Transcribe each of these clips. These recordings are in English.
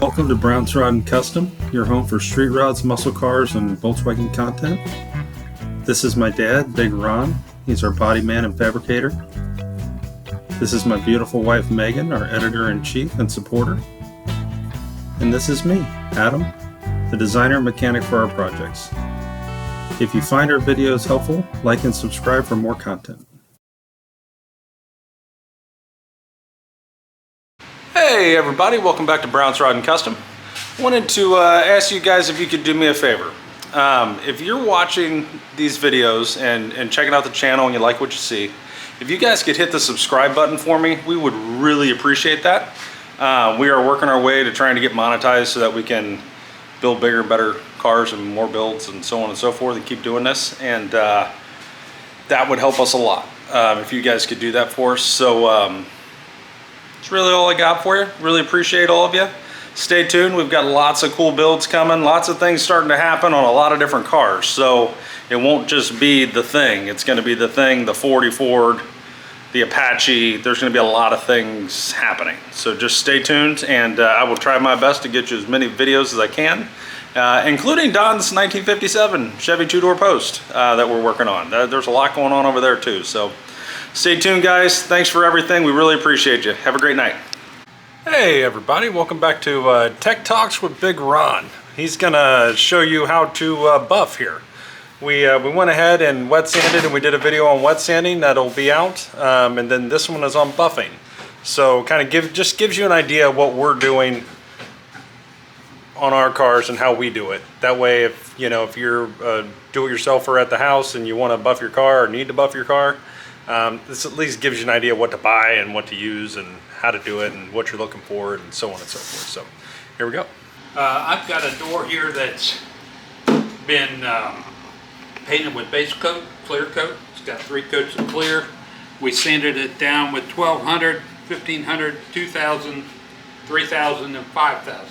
Welcome to Brown's Rod and Custom, your home for street rods, muscle cars, and Volkswagen content. This is my dad, Big Ron. He's our body man and fabricator. This is my beautiful wife, Megan, our editor-in-chief and supporter. And this is me, Adam, the designer and mechanic for our projects. If you find our videos helpful, like and subscribe for more content. Hey everybody, welcome back to Brown's Rod and Custom. Wanted to ask you guys if you could do me a favor. If you're watching these videos and checking out the channel and you like what you see, if you guys could hit the subscribe button for me, we would really appreciate that. We are working our way to trying to get monetized so that we can build bigger and better cars and more builds and so on and so forth and keep doing this. And that would help us a lot if you guys could do that for us. So that's really all I got for you. Really appreciate all of you. Stay tuned. We've got lots of cool builds coming. Lots of things starting to happen on a lot of different cars. So it won't just be the Thing. It's going to be the Thing, the 40 Ford, the Apache. There's going to be a lot of things happening. So just stay tuned, and I will try my best to get you as many videos as I can, including Don's 1957 Chevy two-door post that we're working on. There's a lot going on over there too. So stay tuned, guys. Thanks for everything. We really appreciate you. Have a great night. Hey everybody, welcome back to Tech Talks with Big Ron. He's gonna show you how to buff here. We went ahead and wet sanded, and we did a video on wet sanding that'll be out, and then this one is on buffing. So kind of just gives you an idea of what we're doing on our cars and how we do it. That way, if you're a do-it-yourselfer at the house and you want to buff your car or need to buff your car, this at least gives you an idea of what to buy and what to use and how to do it and what you're looking for and so on and so forth. So here we go. I've got a door here that's been painted with base coat, clear coat. It's got 3 coats of clear. We sanded it down with 1200, 1500, 2000, 3000, and 5000.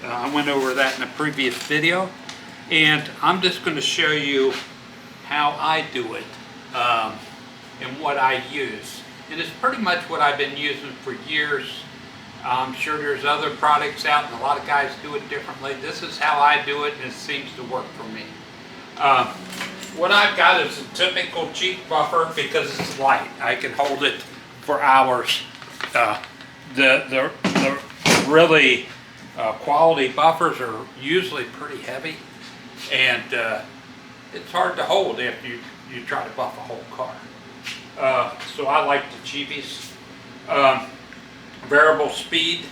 I went over that in a previous video, and I'm just going to show you how I do it and what I use. And it's pretty much what I've been using for years. I'm sure there's other products out and a lot of guys do it differently. This is how I do it, and it seems to work for me. What I've got is a typical cheap buffer because it's light. I can hold it for hours. The really quality buffers are usually pretty heavy, and it's hard to hold if you try to buff a whole car. So I like the cheapies. Variable speed.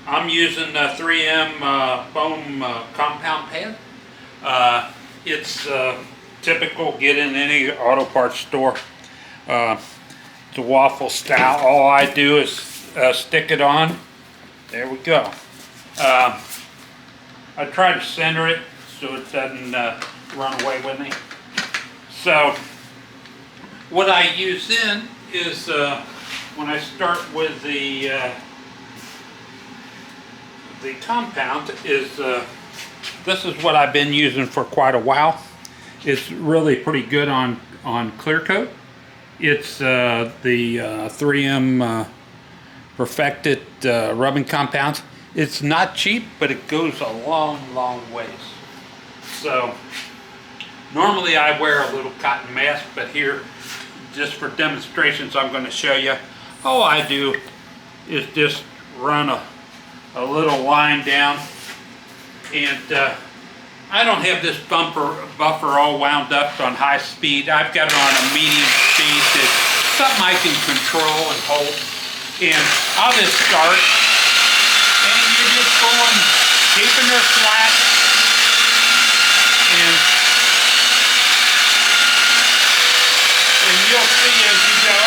I'm using a 3M foam compound pad. It's typical, get in any auto parts store. It's a waffle style. All I do is stick it on. There we go. I try to center it so it doesn't run away with me. So what I use then is when I start with the compound is this is what I've been using for quite a while. It's really pretty good on clear coat. It's the 3M perfected rubbing compound. It's not cheap, but it goes a long ways. So normally I wear a little cotton mask, but here, just for demonstrations, I'm going to show you. All I do is just run a little line down, and I don't have this buffer all wound up on high speed. I've got it on a medium speed. It's something I can control and hold. And I'll just start, and you're just going, keeping her flat, and you'll see as you go.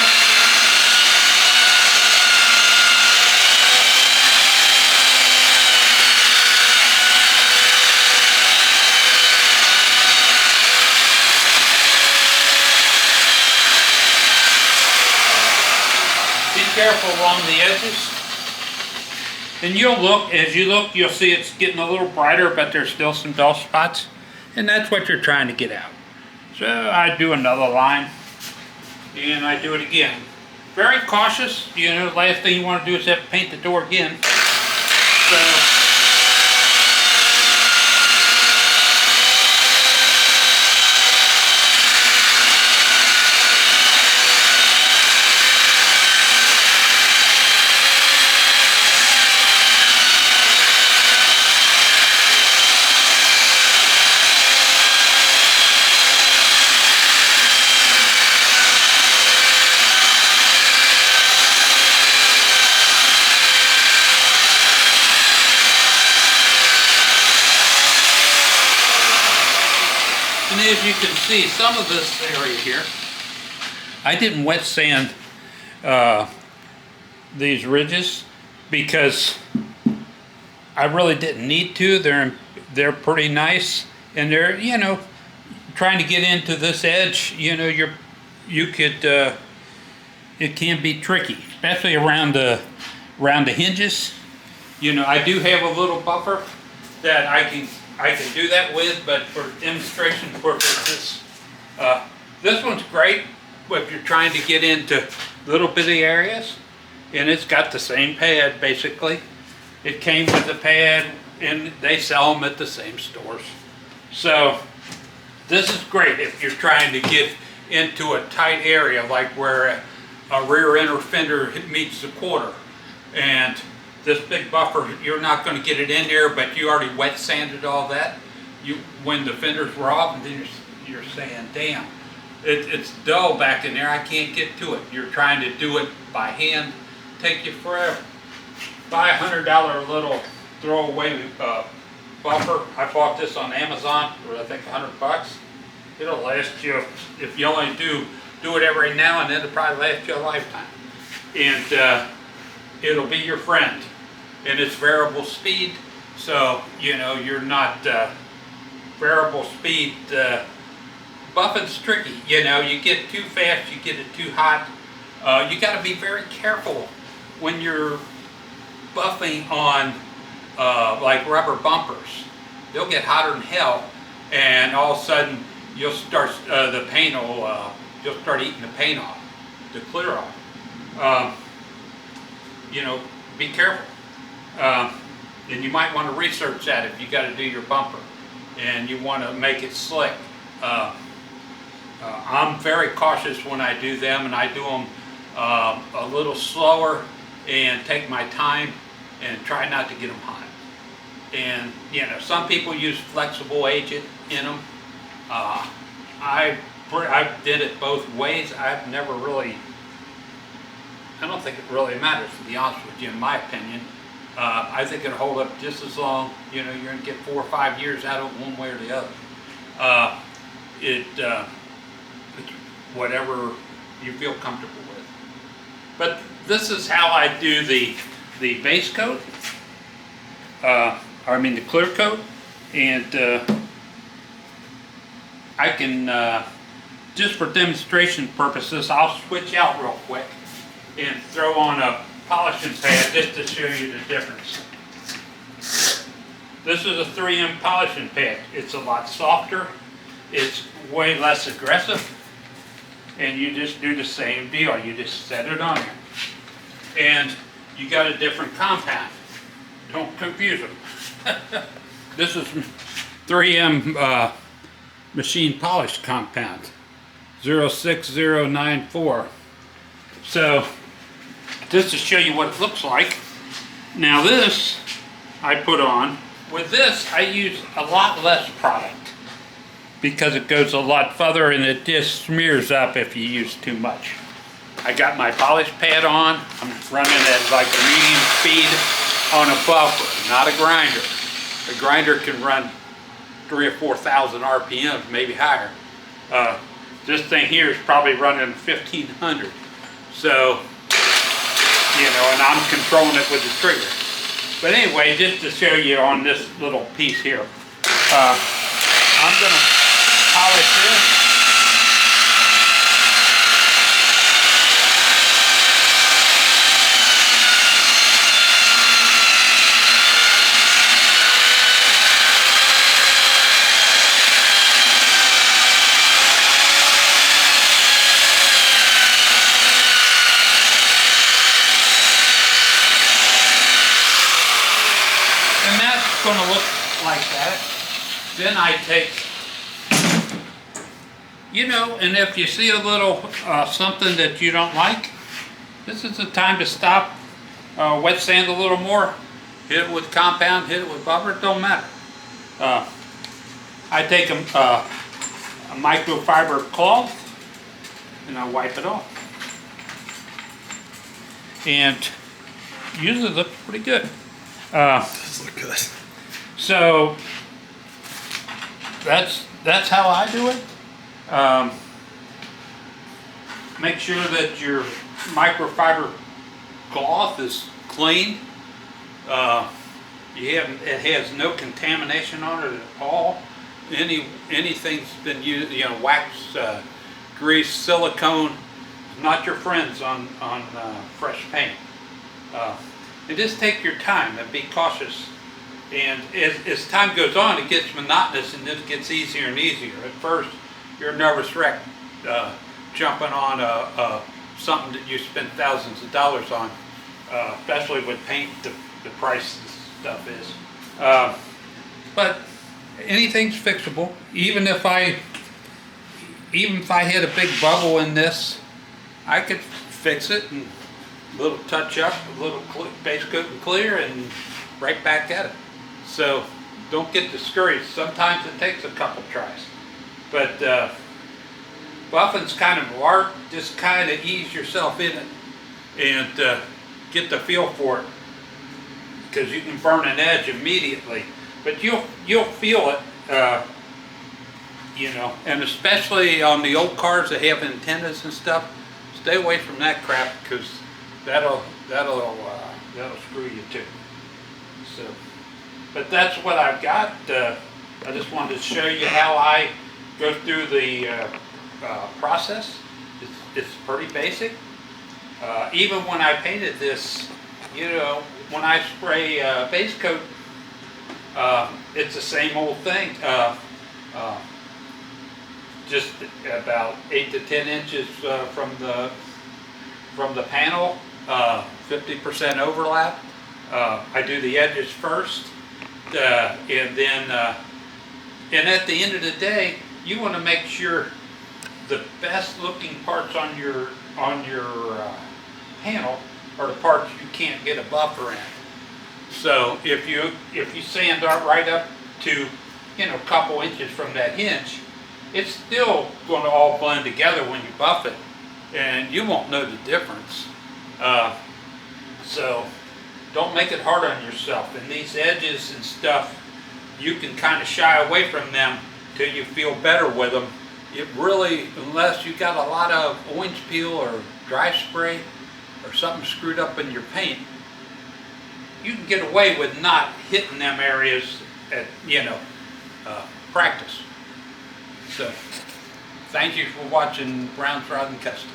Be careful along the edges. And you'll look, as you look, you'll see it's getting a little brighter, but there's still some dull spots. And that's what you're trying to get out. So I do another line, and I do it again. Very cautious. The last thing you want to do is have to paint the door again. So as you can see, some of this area here, I didn't wet sand these ridges because I really didn't need to. They're pretty nice, and they're, you know, trying to get into this edge, you know, you could it can be tricky, especially around the hinges. You know, I do have a little buffer that I can do that with, but for demonstration purposes, this one's great if you're trying to get into little bitty areas, and it's got the same pad basically. It came with the pad, and they sell them at the same stores. So this is great if you're trying to get into a tight area, like where a rear inner fender meets the quarter, and this big buffer, you're not going to get it in there, but you already wet sanded all that. When the fenders were off, and then you're saying, damn, it's dull back in there, I can't get to it. You're trying to do it by hand, take you forever. Buy a $100 little throwaway buffer. I bought this on Amazon for I think $100. It'll last you, if you only do it every now and then, it'll probably last you a lifetime. And it'll be your friend. And it's variable speed, so you know you're not variable speed. Buffing's tricky. You know, you get too fast, you get it too hot. You got to be very careful when you're buffing on like rubber bumpers. They'll get hotter than hell, and all of a sudden you'll start the paint will you'll start eating the paint off, the clear off. You know, be careful. And you might want to research that if you got to do your bumper and you want to make it slick. I'm very cautious when I do them, and I do them a little slower and take my time and try not to get them hot. And you know, some people use flexible agent in them. I did it both ways. I've never really, I don't think it really matters, to be honest with you, in my opinion. I think it'll hold up just as long. You know, you're going to get 4 or 5 years out of it one way or the other. It's whatever you feel comfortable with. But this is how I do the base coat, the clear coat, and I can, just for demonstration purposes, I'll switch out real quick and throw on a polishing pad just to show you the difference. This is a 3M polishing pad. It's a lot softer, it's way less aggressive, and you just do the same deal. You just set it on there. And you got a different compound. Don't confuse them. This is 3M machine polish compound, 06094. So, just to show you what it looks like. Now this, I put on. With this, I use a lot less product because it goes a lot further and it just smears up if you use too much. I got my polish pad on. I'm running at like a medium speed on a buffer, not a grinder. A grinder can run 3,000 or 4,000 RPMs, maybe higher. This thing here is probably running 1,500. So, you know, and I'm controlling it with the trigger. But anyway, just to show you on this little piece here, I'm going to polish this. Going to look like that. Then I take, you know, and if you see a little something that you don't like, this is the time to stop, wet sand a little more, hit it with compound, hit it with buffer, it don't matter. I take a microfiber cloth and I wipe it off. And usually it looks pretty good. Does look good. So, that's how I do it. Make sure that your microfiber cloth is clean. It has no contamination on it at all. Anything's been used, wax, grease, silicone, not your friends on fresh paint. And just take your time and be cautious. And as time goes on, it gets monotonous and it gets easier and easier. At first, you're a nervous wreck jumping on something that you spend thousands of dollars on, especially with paint, the price of stuff is. But anything's fixable. Even if I had a big bubble in this, I could fix it and a little touch up, a little base coat and clear, and right back at it. So don't get discouraged. Sometimes it takes a couple tries. But buffing's kind of art. Just kind of ease yourself in it and get the feel for it, because you can burn an edge immediately. But you'll feel it, and especially on the old cars that have antennas and stuff. Stay away from that crap, because that'll screw you too. So, but that's what I've got. I just wanted to show you how I go through the process. It's pretty basic. Even when I painted this, when I spray base coat, it's the same old thing. Just about 8 to 10 inches from the panel, 50% overlap. I do the edges first, and then at the end of the day, you want to make sure the best looking parts on your panel are the parts you can't get a buffer in. So if you sand right up to a couple inches from that hinge, it's still going to all blend together when you buff it, and you won't know the difference. So don't make it hard on yourself. And these edges and stuff, you can kind of shy away from them till you feel better with them. It really, unless you got a lot of orange peel or dry spray or something screwed up in your paint, you can get away with not hitting them areas at practice. So, thank you for watching Brown's Rod and Custom.